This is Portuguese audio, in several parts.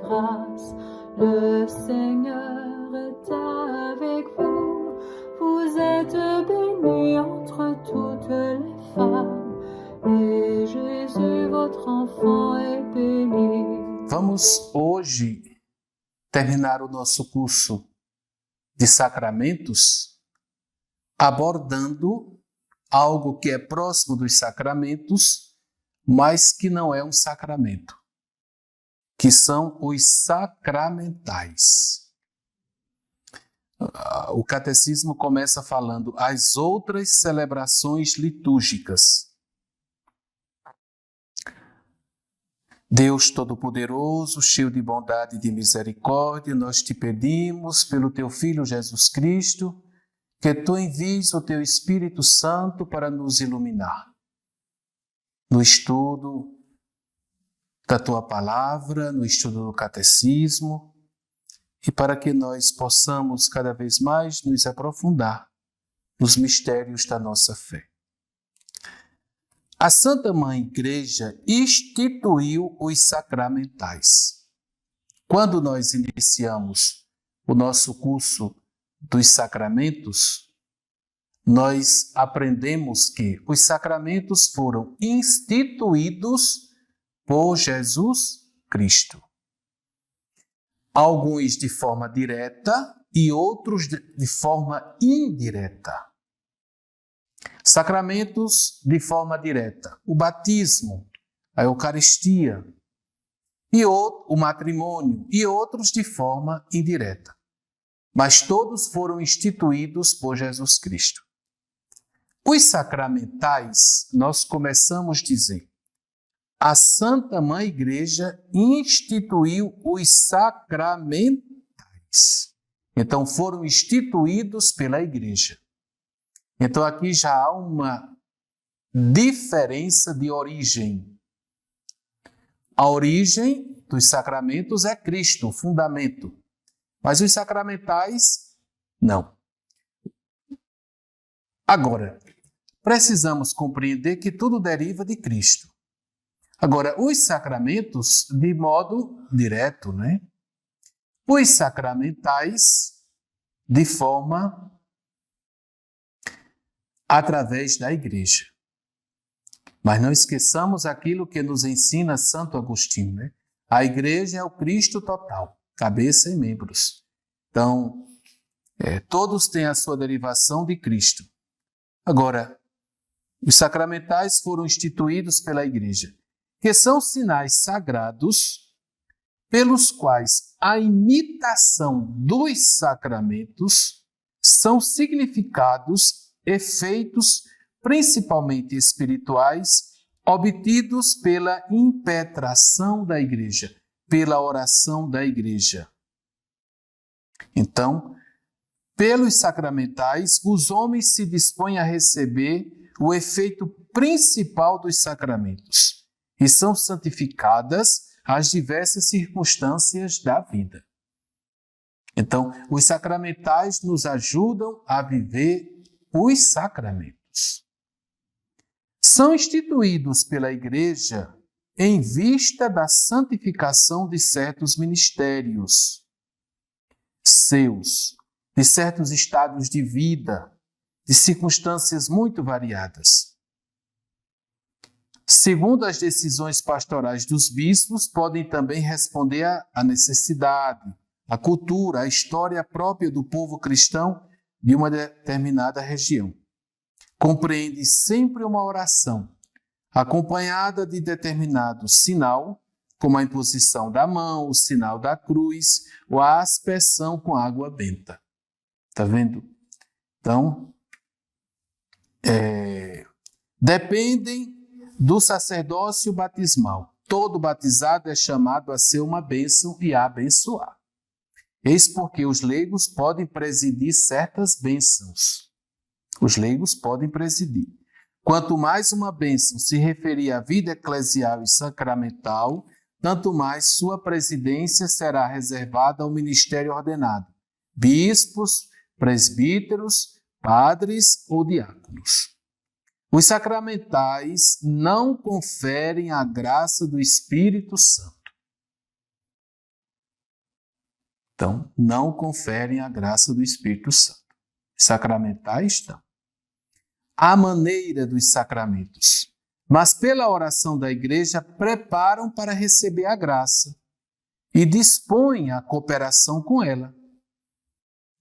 grâce. Le Seigneur est avec vous. Vous êtes bénie entre toutes les femmes, et Jésus, votre enfant, est béni. Vamos hoje terminar o nosso curso de sacramentos abordando algo que é próximo dos sacramentos, mas que não é um sacramento, que são os sacramentais. O catecismo começa falando as outras celebrações litúrgicas. Deus Todo-Poderoso, cheio de bondade e de misericórdia, nós te pedimos, pelo teu Filho Jesus Cristo, que tu envies o teu Espírito Santo para nos iluminar no estudo da tua palavra, no estudo do catecismo, e para que nós possamos cada vez mais nos aprofundar nos mistérios da nossa fé. A Santa Mãe Igreja instituiu os sacramentais. Quando nós iniciamos o nosso curso dos sacramentos, nós aprendemos que os sacramentos foram instituídos por Jesus Cristo. Alguns de forma direta e outros de forma indireta. Sacramentos de forma direta: o batismo, a Eucaristia, e o matrimônio, e outros de forma indireta. Mas todos foram instituídos por Jesus Cristo. Os sacramentais, nós começamos a dizer, a Santa Mãe Igreja instituiu os sacramentais. Então foram instituídos pela Igreja. Então aqui já há uma diferença de origem. A origem dos sacramentos é Cristo, o fundamento. Mas os sacramentais, não. Agora, precisamos compreender que tudo deriva de Cristo. Agora, os sacramentos, de modo direto, né? Os sacramentais, de forma através da Igreja. Mas não esqueçamos aquilo que nos ensina Santo Agostinho, né? A Igreja é o Cristo total, cabeça e membros. Então, todos têm a sua derivação de Cristo. Agora, os sacramentais foram instituídos pela Igreja, que são sinais sagrados pelos quais a imitação dos sacramentos são significados, efeitos, principalmente espirituais, obtidos pela impetração da Igreja, pela oração da Igreja. Então, pelos sacramentais, os homens se dispõem a receber o efeito principal dos sacramentos e são santificadas as diversas circunstâncias da vida. Então, os sacramentais nos ajudam a viver os sacramentos. São instituídos pela Igreja em vista da santificação de certos ministérios seus, de certos estados de vida, de circunstâncias muito variadas. Segundo as decisões pastorais dos bispos, podem também responder à necessidade, à cultura, à história própria do povo cristão de uma determinada região. Compreende sempre uma oração, acompanhada de determinado sinal, como a imposição da mão, o sinal da cruz, ou a aspersão com água benta. Está vendo? Então, dependem do sacerdócio batismal. Todo batizado é chamado a ser uma bênção e a abençoar. Eis porque os leigos podem presidir certas bênçãos. Os leigos podem presidir. Quanto mais uma bênção se referir à vida eclesial e sacramental, tanto mais sua presidência será reservada ao ministério ordenado, bispos, presbíteros, padres ou diáconos. Os sacramentais não conferem a graça do Espírito Santo. Então, não conferem a graça do Espírito Santo. Sacramentais não. A maneira dos sacramentos, mas pela oração da igreja preparam para receber a graça e dispõem a cooperação com ela.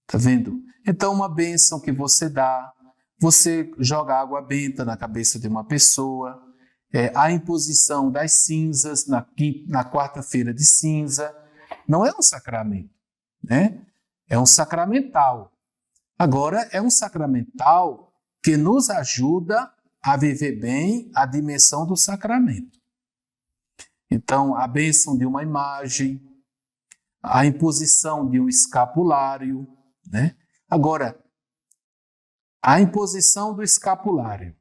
Está vendo? Então, uma bênção que você dá, você joga água benta na cabeça de uma pessoa, a imposição das cinzas na quarta-feira de cinza, não é um sacramento, né? É um sacramental. Agora, é um sacramental que nos ajuda a viver bem a dimensão do sacramento. Então, a bênção de uma imagem, a imposição de um escapulário, né? Agora, a imposição do escapulário,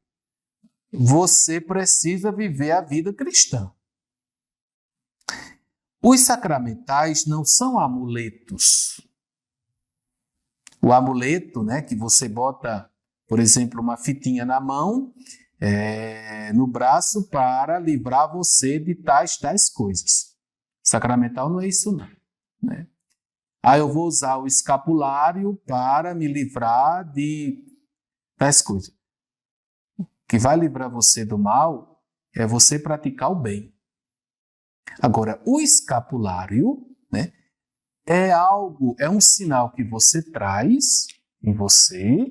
você precisa viver a vida cristã. Os sacramentais não são amuletos. O amuleto, né, que você bota, por exemplo, uma fitinha na mão, no braço para livrar você de tais coisas. Sacramental não é isso não, né? Eu vou usar o escapulário para me livrar de tais coisas. O que vai livrar você do mal é você praticar o bem. Agora, o escapulário, né, é um sinal que você traz em você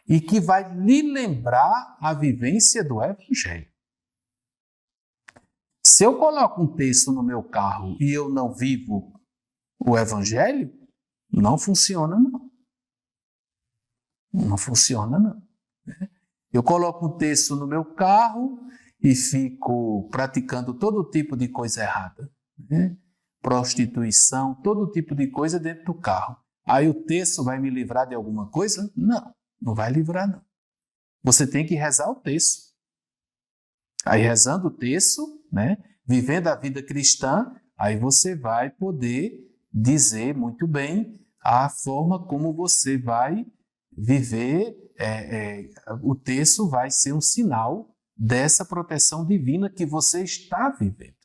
e que vai lhe lembrar a vivência do Evangelho. Se eu coloco um texto no meu carro e eu não vivo o Evangelho, não funciona não. Não funciona não. Eu coloco um texto no meu carro e fico praticando todo tipo de coisa errada, né? Prostituição, todo tipo de coisa dentro do carro. Aí o texto vai me livrar de alguma coisa? Não, não vai livrar não. Você tem que rezar o texto. Aí rezando o texto, né, vivendo a vida cristã, aí você vai poder dizer muito bem a forma como você vai viver. O texto vai ser um sinal dessa proteção divina que você está vivendo.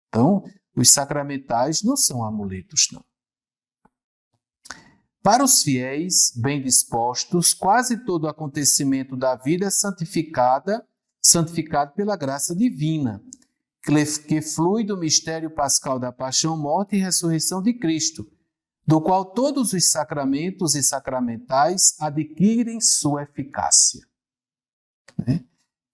Então, os sacramentais não são amuletos, não. Para os fiéis bem dispostos, quase todo acontecimento da vida é santificado pela graça divina, que flui do mistério pascal da paixão, morte e ressurreição de Cristo, do qual todos os sacramentos e sacramentais adquirem sua eficácia. Né?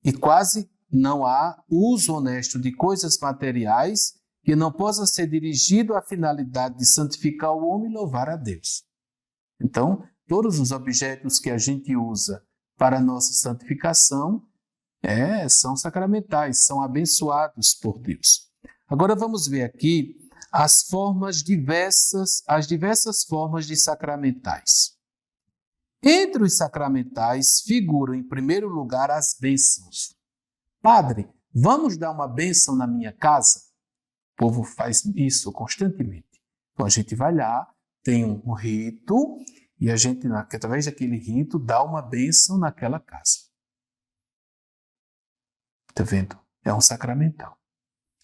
E quase não há uso honesto de coisas materiais que não possa ser dirigido à finalidade de santificar o homem e louvar a Deus. Então, todos os objetos que a gente usa para a nossa santificação são sacramentais, são abençoados por Deus. Agora vamos ver aqui as diversas formas de sacramentais. Entre os sacramentais figuram, em primeiro lugar, as bênçãos. Padre, vamos dar uma bênção na minha casa? O povo faz isso constantemente. Então a gente vai lá, tem um rito, e a gente, através daquele rito, dá uma bênção naquela casa. Está vendo? É um sacramental.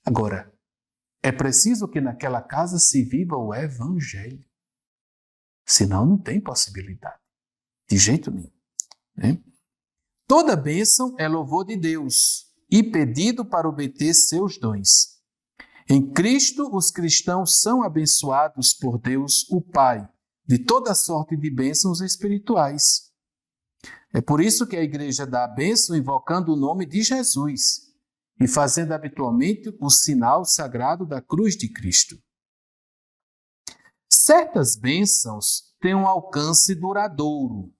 Agora, é preciso que naquela casa se viva o Evangelho. Senão não tem possibilidade. De jeito nenhum. Né? Toda bênção é louvor de Deus e pedido para obter seus dons. Em Cristo, os cristãos são abençoados por Deus, o Pai, de toda sorte de bênçãos espirituais. É por isso que a igreja dá a bênção invocando o nome de Jesus e fazendo habitualmente o sinal sagrado da cruz de Cristo. Certas bênçãos têm um alcance duradouro.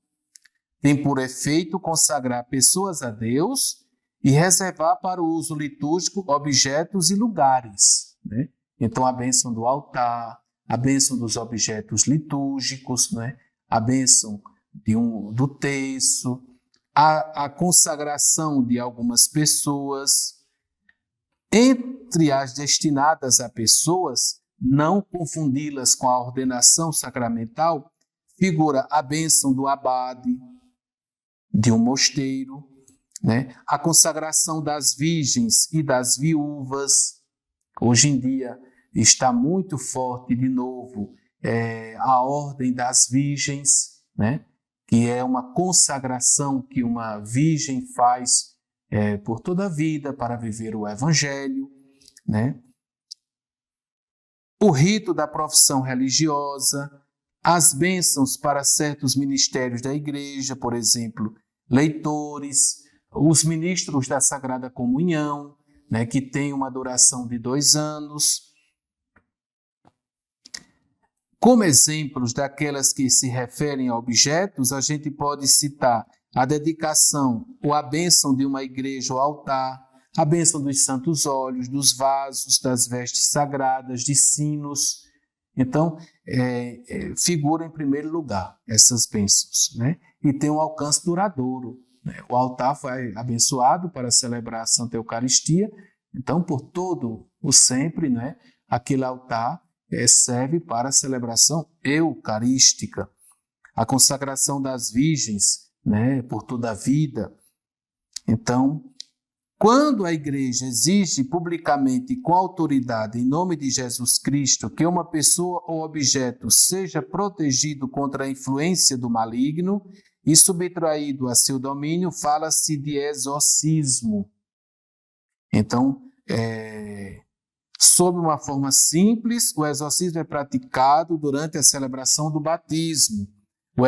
Tem por efeito consagrar pessoas a Deus e reservar para o uso litúrgico objetos e lugares. Né? Então, a bênção do altar, a bênção dos objetos litúrgicos, né? A bênção do terço, a consagração de algumas pessoas. Entre as destinadas a pessoas, não confundi-las com a ordenação sacramental, figura a bênção do abade, de um mosteiro, né? A consagração das virgens e das viúvas. Hoje em dia está muito forte, de novo, a ordem das virgens, né? Que é uma consagração que uma virgem faz por toda a vida para viver o Evangelho, né? O rito da profissão religiosa, as bênçãos para certos ministérios da igreja, por exemplo, leitores, os ministros da Sagrada Comunhão, né, que tem uma duração de 2 anos. Como exemplos daquelas que se referem a objetos, a gente pode citar a dedicação ou a bênção de uma igreja ou altar, a bênção dos santos óleos, dos vasos, das vestes sagradas, de sinos. Então, figura em primeiro lugar essas bênçãos, né? E tem um alcance duradouro, né? O altar foi abençoado para celebrar a Santa Eucaristia, então, por todo o sempre, né? Aquele altar serve para a celebração eucarística. A consagração das virgens, né? Por toda a vida. Então, quando a igreja exige publicamente e com autoridade, em nome de Jesus Cristo, que uma pessoa ou objeto seja protegido contra a influência do maligno e subtraído a seu domínio, fala-se de exorcismo. Então, sob uma forma simples, o exorcismo é praticado durante a celebração do batismo. O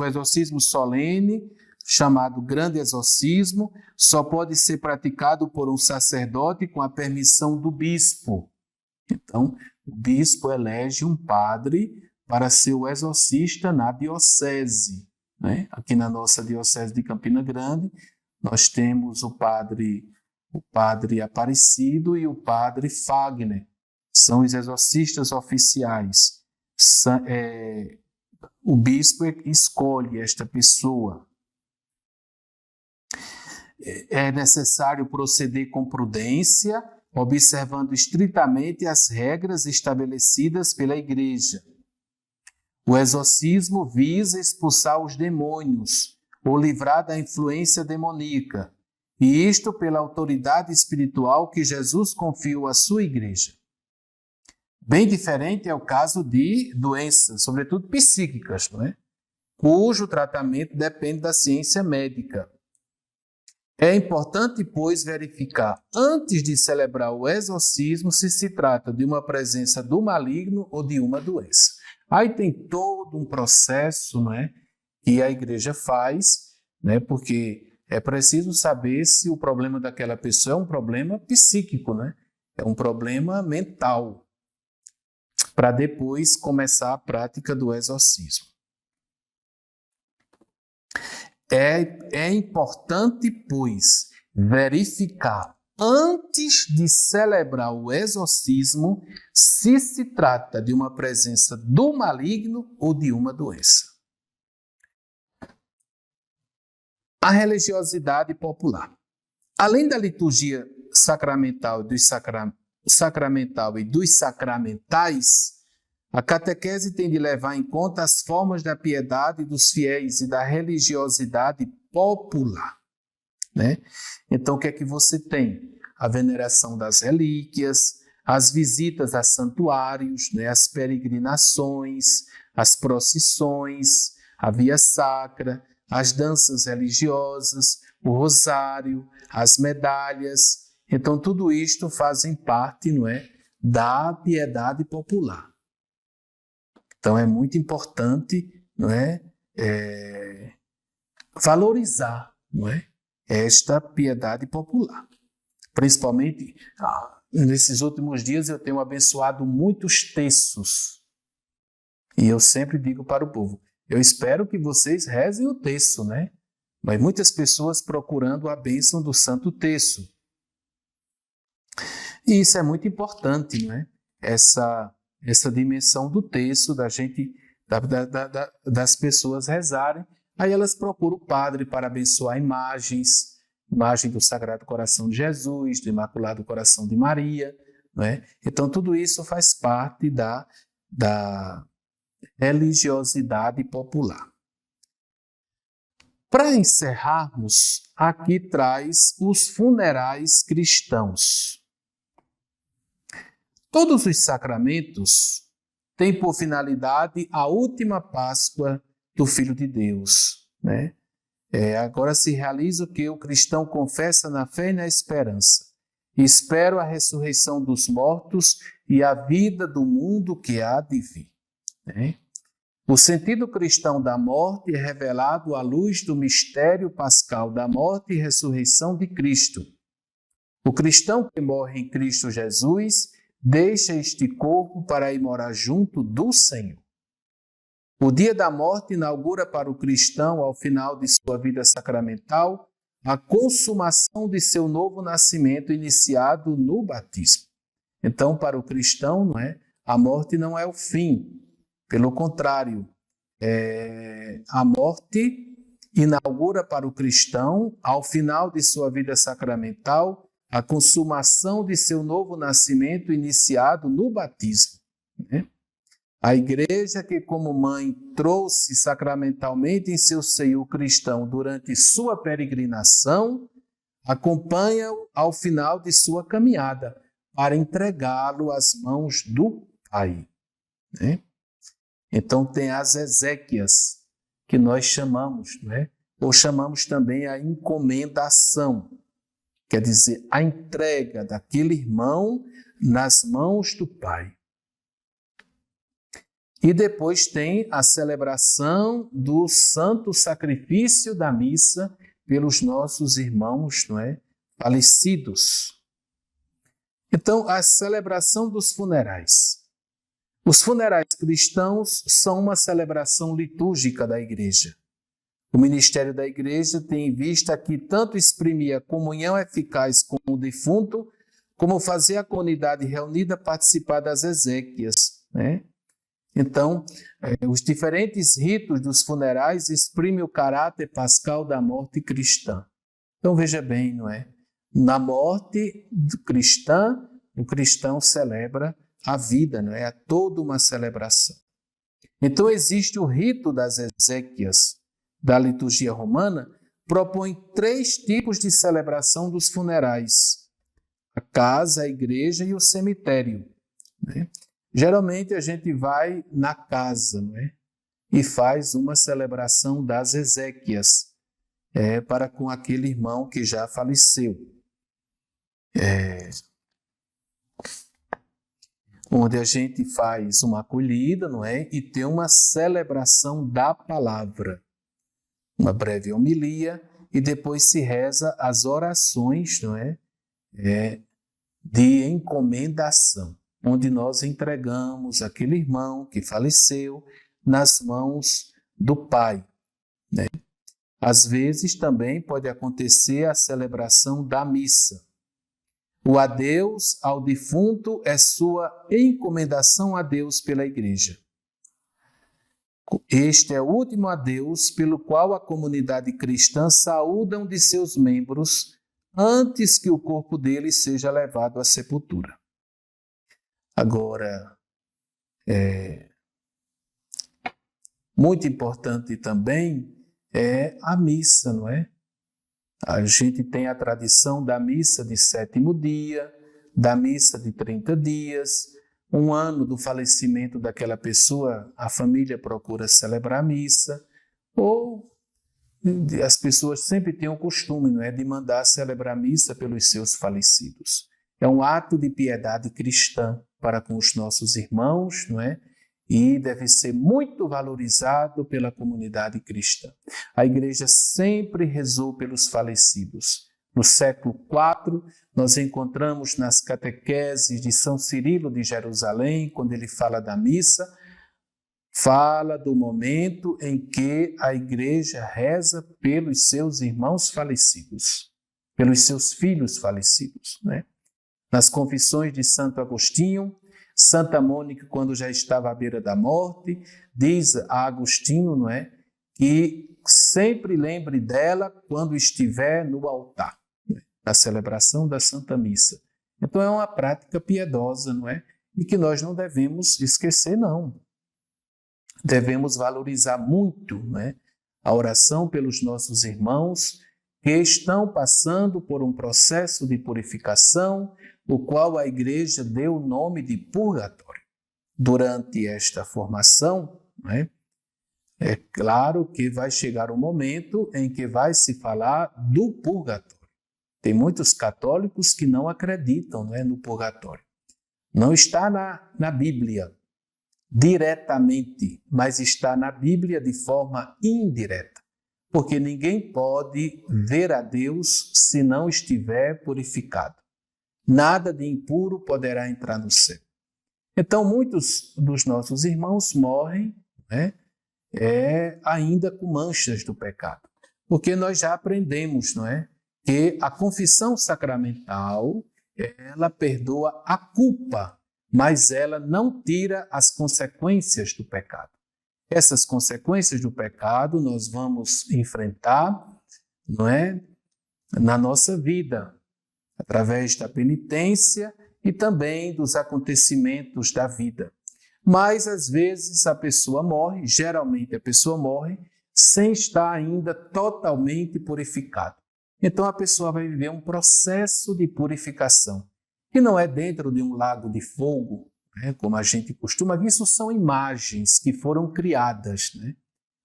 exorcismo solene, chamado grande exorcismo, só pode ser praticado por um sacerdote com a permissão do bispo. Então, o bispo elege um padre para ser o exorcista na diocese, né? Aqui na nossa diocese de Campina Grande, nós temos o padre Aparecido e o padre Fagner. São os exorcistas oficiais. O bispo escolhe esta pessoa. É necessário proceder com prudência, observando estritamente as regras estabelecidas pela Igreja. O exorcismo visa expulsar os demônios ou livrar da influência demoníaca, e isto pela autoridade espiritual que Jesus confiou à sua Igreja. Bem diferente é o caso de doenças, sobretudo psíquicas, não é? Cujo tratamento depende da ciência médica. É importante, pois, verificar, antes de celebrar o exorcismo, se se trata de uma presença do maligno ou de uma doença. Aí tem todo um processo, não é, que a igreja faz, né, porque é preciso saber se o problema daquela pessoa é um problema psíquico, né, é um problema mental, para depois começar a prática do exorcismo. É importante, pois, verificar antes de celebrar o exorcismo se se trata de uma presença do maligno ou de uma doença. A religiosidade popular. Além da liturgia sacramental e dos sacramentais, a catequese tem de levar em conta as formas da piedade dos fiéis e da religiosidade popular, né? Então, o que é que você tem? A veneração das relíquias, as visitas a santuários, né? As peregrinações, as procissões, a via sacra, as danças religiosas, o rosário, as medalhas. Então, tudo isto fazem parte, não é, da piedade popular. Então, é muito importante, não é, valorizar, não é, esta piedade popular. Principalmente, nesses últimos dias, eu tenho abençoado muitos terços. E eu sempre digo para o povo, eu espero que vocês rezem o terço, né? Mas muitas pessoas procurando a bênção do Santo Terço. E isso é muito importante, não é? Essa dimensão do terço, das pessoas rezarem. Aí elas procuram o padre para abençoar imagens, imagem do Sagrado Coração de Jesus, do Imaculado Coração de Maria, não é? Então, tudo isso faz parte da religiosidade popular. Para encerrarmos, aqui traz os funerais cristãos. Todos os sacramentos tem por finalidade a última Páscoa do Filho de Deus, né? Agora se realiza o que o cristão confessa na fé e na esperança. Espero a ressurreição dos mortos e a vida do mundo que há de vir, né? O sentido cristão da morte é revelado à luz do mistério pascal da morte e ressurreição de Cristo. O cristão que morre em Cristo Jesus deixa este corpo para ir morar junto do Senhor. O dia da morte inaugura para o cristão, ao final de sua vida sacramental, a consumação de seu novo nascimento iniciado no batismo. Então, para o cristão, a morte não é o fim. Pelo contrário, a morte inaugura para o cristão, ao final de sua vida sacramental, a consumação de seu novo nascimento iniciado no batismo, né? A igreja que, como mãe, trouxe sacramentalmente em seu seio o cristão durante sua peregrinação, acompanha-o ao final de sua caminhada para entregá-lo às mãos do Pai, né? Então tem as exéquias, que nós chamamos, ou chamamos também a encomendação, quer dizer, a entrega daquele irmão nas mãos do Pai. E depois tem a celebração do santo sacrifício da missa pelos nossos irmãos, falecidos. Então, a celebração dos funerais. Os funerais cristãos são uma celebração litúrgica da Igreja. O ministério da Igreja tem em vista que tanto exprimir a comunhão eficaz com o defunto, como fazer a comunidade reunida participar das exéquias, né? Então, os diferentes ritos dos funerais exprimem o caráter pascal da morte cristã. Então, veja bem, Na morte cristã, o cristão celebra a vida, É toda uma celebração. Então, existe o rito das exéquias da liturgia romana, propõe 3 tipos de celebração dos funerais: a casa, a igreja e o cemitério, Geralmente a gente vai na casa, e faz uma celebração das exéquias para com aquele irmão que já faleceu. Onde a gente faz uma acolhida, e tem uma celebração da palavra, uma breve homilia, e depois se reza as orações, de encomendação, onde nós entregamos aquele irmão que faleceu nas mãos do Pai, Às vezes também pode acontecer a celebração da missa. O adeus ao defunto é sua encomendação a Deus pela Igreja. Este é o último adeus pelo qual a comunidade cristã saúda um de seus membros antes que o corpo dele seja levado à sepultura. Agora, muito importante também é a missa, A gente tem a tradição da missa de 7º dia, da missa de 30 dias, 1 ano do falecimento daquela pessoa, a família procura celebrar a missa, ou as pessoas sempre têm o costume, de mandar celebrar a missa pelos seus falecidos. É um ato de piedade cristã para com os nossos irmãos, E deve ser muito valorizado pela comunidade cristã. A Igreja sempre rezou pelos falecidos. No século IV, nós encontramos nas catequeses de São Cirilo de Jerusalém, quando ele fala da missa, fala do momento em que a Igreja reza pelos seus irmãos falecidos, pelos seus filhos falecidos, Nas confissões de Santo Agostinho, Santa Mônica, quando já estava à beira da morte, diz a Agostinho, que sempre lembre dela quando estiver no altar, da celebração da Santa Missa. Então é uma prática piedosa, E que nós não devemos esquecer, não. Devemos valorizar muito, a oração pelos nossos irmãos que estão passando por um processo de purificação, o qual a Igreja deu o nome de purgatório. durante esta formação, né, é claro que vai chegar um momento em que vai se falar do purgatório. Tem muitos católicos que não acreditam, né, no purgatório. Não está na Bíblia diretamente, mas está na Bíblia de forma indireta. Porque ninguém pode ver a Deus se não estiver purificado. Nada de impuro poderá entrar no céu. Então, muitos dos nossos irmãos morrem, né, ainda com manchas do pecado. Porque nós já aprendemos, não é, que a confissão sacramental, ela perdoa a culpa, mas ela não tira as consequências do pecado. Essas consequências do pecado nós vamos enfrentar, não é, na nossa vida, através da penitência e também dos acontecimentos da vida. Mas, às vezes, a pessoa morre, geralmente a pessoa morre, sem estar ainda totalmente purificada. Então, a pessoa vai viver um processo de purificação, que não é dentro de um lago de fogo, né, como a gente costuma, isso são imagens que foram criadas, né?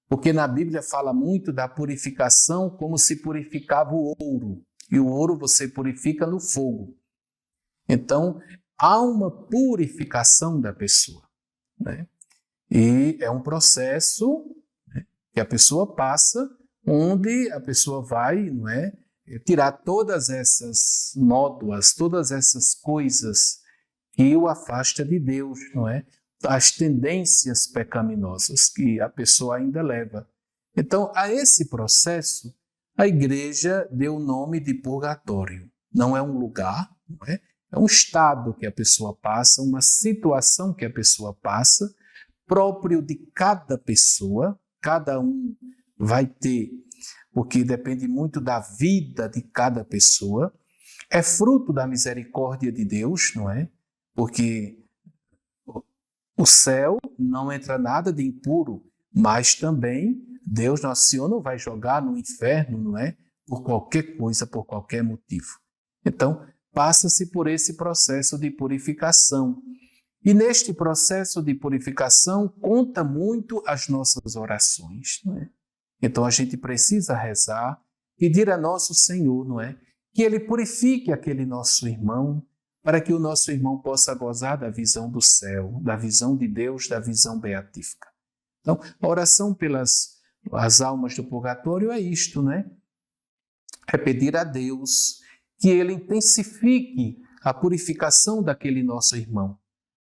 Porque na Bíblia fala muito da purificação como se purificava o ouro, e o ouro você purifica no fogo. Então, há uma purificação da pessoa, né? E é um processo, né, que a pessoa passa, onde a pessoa vai, não é, tirar todas essas nódoas, todas essas coisas que o afasta de Deus, não é? As tendências pecaminosas que a pessoa ainda leva. Então, a esse processo, a Igreja deu o nome de purgatório. Não é um lugar, não é? É um estado que a pessoa passa, uma situação que a pessoa passa, próprio de cada pessoa, cada um vai ter, porque depende muito da vida de cada pessoa, é fruto da misericórdia de Deus, não é? Porque o céu não entra nada de impuro, mas também Deus, nosso Senhor, não vai jogar no inferno, não é? Por qualquer coisa, por qualquer motivo. Então, passa-se por esse processo de purificação. E neste processo de purificação, conta muito as nossas orações, não é? Então, a gente precisa rezar, pedir a nosso Senhor, não é? Que Ele purifique aquele nosso irmão, para que o nosso irmão possa gozar da visão do céu, da visão de Deus, da visão beatífica. Então, a oração pelas as almas do purgatório é isto, né? É pedir a Deus que Ele intensifique a purificação daquele nosso irmão,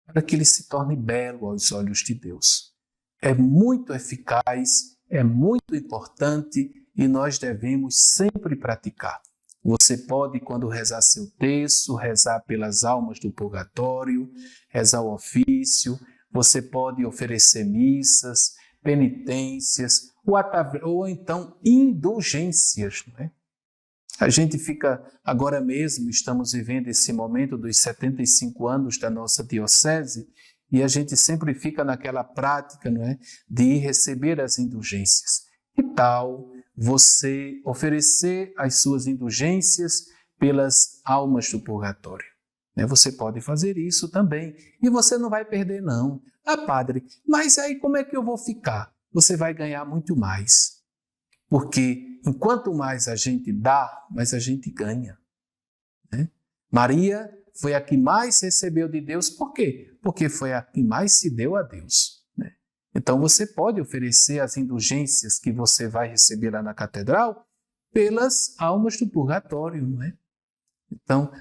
para que ele se torne belo aos olhos de Deus. É muito eficaz, é muito importante e nós devemos sempre praticar. Você pode, quando rezar seu terço, rezar pelas almas do purgatório, rezar o ofício, você pode oferecer missas, penitências, ou então indulgências, não é? A gente fica, agora mesmo, estamos vivendo esse momento dos 75 anos da nossa diocese, e a gente sempre fica naquela prática, não é, de ir receber as indulgências. Que tal você oferecer as suas indulgências pelas almas do purgatório? Você pode fazer isso também. E você não vai perder, não. Ah, padre, mas aí como é que eu vou ficar? Você vai ganhar muito mais. Porque enquanto mais a gente dá, mais a gente ganha, né? Maria foi a que mais recebeu de Deus. Por quê? Porque foi a que mais se deu a Deus, né? Então você pode oferecer as indulgências que você vai receber lá na catedral pelas almas do purgatório, não é? Então,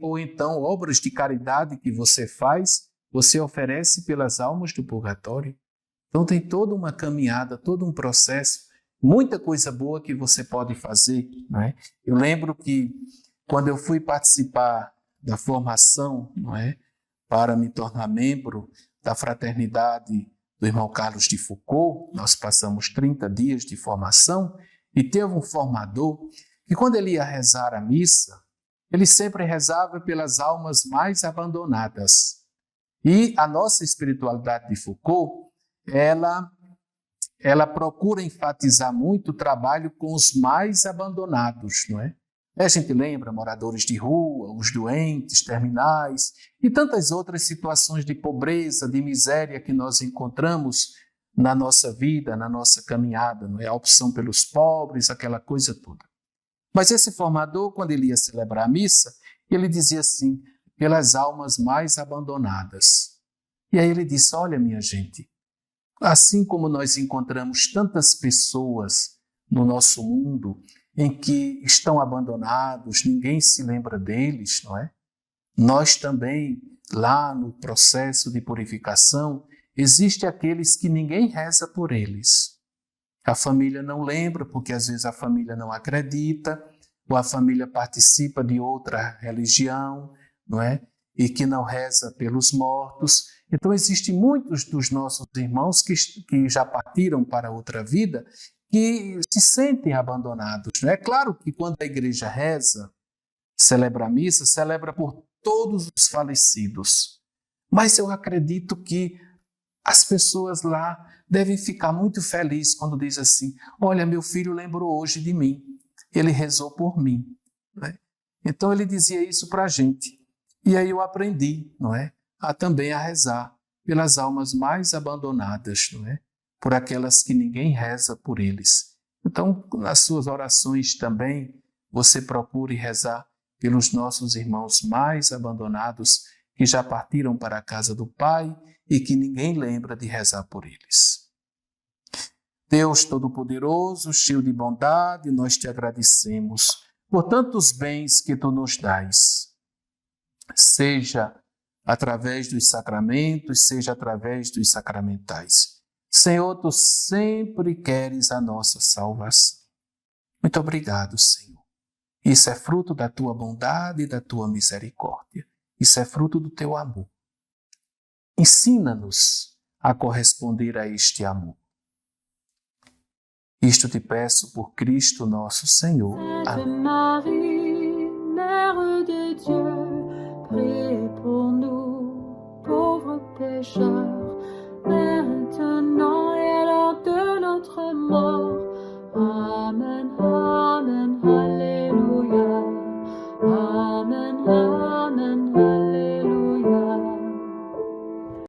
ou então obras de caridade que você faz, você oferece pelas almas do purgatório. Então tem toda uma caminhada, todo um processo, muita coisa boa que você pode fazer, não é? Eu lembro que quando eu fui participar da formação, não é, para me tornar membro da fraternidade do irmão Carlos de Foucault, nós passamos 30 dias de formação e teve um formador que quando ele ia rezar a missa, ele sempre rezava pelas almas mais abandonadas. E a nossa espiritualidade de Foucault, ela procura enfatizar muito o trabalho com os mais abandonados, não é? A gente lembra moradores de rua, os doentes, terminais e tantas outras situações de pobreza, de miséria que nós encontramos na nossa vida, na nossa caminhada, não é? A opção pelos pobres, aquela coisa toda. Mas esse formador, quando ele ia celebrar a missa, ele dizia assim, pelas almas mais abandonadas. E aí ele disse, olha minha gente, assim como nós encontramos tantas pessoas no nosso mundo em que estão abandonados, ninguém se lembra deles, não é? Nós também, lá no processo de purificação, existem aqueles que ninguém reza por eles. A família não lembra, porque às vezes a família não acredita, ou a família participa de outra religião, não é? E que não reza pelos mortos. Então, existem muitos dos nossos irmãos que já partiram para outra vida, que se sentem abandonados. Não é claro que quando a igreja reza, celebra a missa, celebra por todos os falecidos. Mas eu acredito que as pessoas lá devem ficar muito felizes quando diz assim, olha, meu filho lembrou hoje de mim, ele rezou por mim. Não é? Então ele dizia isso para a gente. E aí eu aprendi, não é? Também a rezar pelas almas mais abandonadas, não é? Por aquelas que ninguém reza por eles. Então, nas suas orações também, você procure rezar pelos nossos irmãos mais abandonados que já partiram para a casa do Pai e que ninguém lembra de rezar por eles. Deus Todo-Poderoso, cheio de bondade, nós te agradecemos por tantos bens que tu nos dás, seja através dos sacramentos, seja através dos sacramentais. Senhor, tu sempre queres a nossa salvação. Muito obrigado, Senhor. Isso é fruto da tua bondade e da tua misericórdia. Isso é fruto do teu amor. Ensina-nos a corresponder a este amor. Isto te peço por Cristo nosso Senhor. Sainte Amém. Marie, Mère de Dieu, priez pour nous, pauvres pécheurs,